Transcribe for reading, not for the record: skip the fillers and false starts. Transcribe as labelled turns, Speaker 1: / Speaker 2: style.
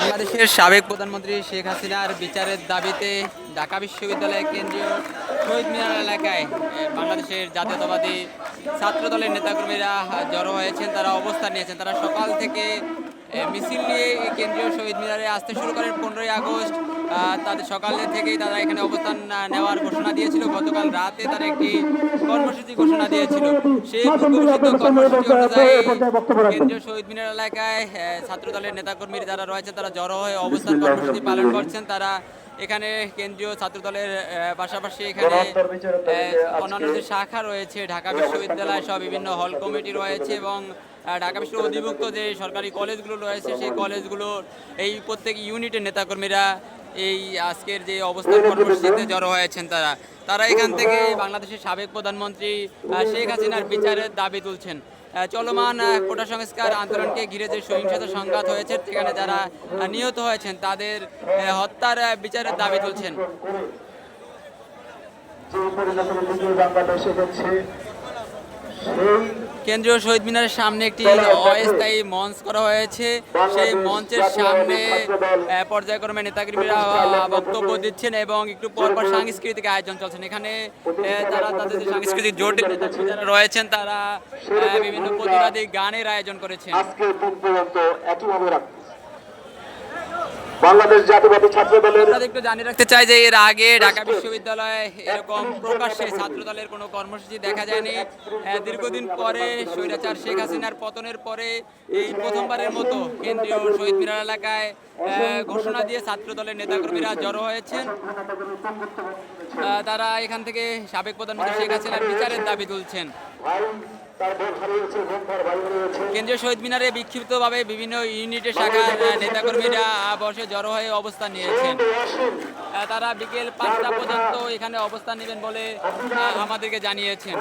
Speaker 1: বাংলাদেশের সাবেক প্রধানমন্ত্রী শেখ হাসিনার বিচারের দাবিতে ঢাকা বিশ্ববিদ্যালয়ের কেন্দ্রীয় শহীদ মিনার এলাকায় বাংলাদেশের জাতীয়তাবাদী ছাত্র দলের নেতাকর্মীরা জড়ো হয়েছেন। তারা অবস্থান নিয়েছেন। তারা সকাল থেকে মিছিল নিয়ে কেন্দ্রীয় শহীদ মিনারে আসতে শুরু করেন। 15ই আগস্ট তাদের সকালে থেকেই তারা এখানে অবস্থান নেওয়ার ঘোষণা দিয়েছিল। গতকাল রাতে তারা একটি কর্মসূচি ঘোষণা দিয়েছিল। সেই পূর্বঘোষিত কর্মসূচি অনুযায়ী কেন্দ্রীয় শহীদ মিনার এলাকায় ছাত্র দলের নেতাকর্মী যারা রয়েছেন তারা জড়ো হয়ে অবস্থান কর্মসূচি পালন করছেন। তারা এখানে কেন্দ্রীয় ছাত্র দলের পাশাপাশি এখানে অন্যান্য যে শাখা রয়েছে, ঢাকা বিশ্ববিদ্যালয় সহ বিভিন্ন হল কমিটি রয়েছে এবং ঢাকা বিশ্বের অধিভুক্ত যে সরকারি কলেজগুলো রয়েছে সেই কলেজগুলোর এই প্রত্যেক ইউনিটের নেতাকর্মীরা এই আজকের যে অবস্থান কর্মসূচিতে জড়ো হয়েছেন। তারা এখান থেকে বাংলাদেশের সাবেক প্রধানমন্ত্রী শেখ হাসিনার বিচারের দাবি তুলছেন। চলমান কোটা সংস্কার আন্দোলনকে ঘিরে যে সহিংসতা সংঘাত হয়েছে সেখানে যারা নিহত হয়েছেন তাদের হত্যার বিচারের দাবি তুলছেন। কেন্দ্রীয় শহীদ মিনারের সামনে একটি অস্থায়ী মঞ্চ করা হয়েছে। সেই মঞ্চের সামনে পর্যায়ক্রমে নেতাকর্মীরা বক্তব্য দিচ্ছেন এবং একটু পরপর সাংস্কৃতিক আয়োজন চলছেন। এখানে তারা তাদের যে সাংস্কৃতিক জোটের নেতাকর্মী যারা রয়েছেন তারা বিভিন্ন প্রতিবাদী গানের আয়োজন করেছেন।
Speaker 2: বাংলাদেশ জাতীয়তাবাদী ছাত্র দলের
Speaker 1: একটু জানিয়ে রাখতে চাই যে এর আগে ঢাকা বিশ্ববিদ্যালয়ে এরকম প্রকাশ্যে ছাত্র দলের কোনো কর্মসূচি দেখা যায়নি। দীর্ঘদিন পরে স্বৈরাচার শেখ হাসিনার পতনের পরে এই প্রথমবারের মতো কেন্দ্রীয় শহীদ মিনার এলাকায় ঘোষণা দিয়ে ছাত্র দলের নেতাকর্মীরা জড়ো হয়েছেন। তারা এখান থেকে সাবেক প্রধানমন্ত্রী শেখ হাসিনার বিচারের দাবি তুলছেন। কেন্দ্রীয় শহীদ মিনারে বিক্ষিপ্তভাবে বিভিন্ন ইউনিটের শাখার নেতাকর্মীরা বসে জড়ো হয়ে অবস্থান নিয়েছেন। তারা বিকেল 5টা পর্যন্ত এখানে অবস্থান নেবেন বলে আমাদেরকে জানিয়েছেন।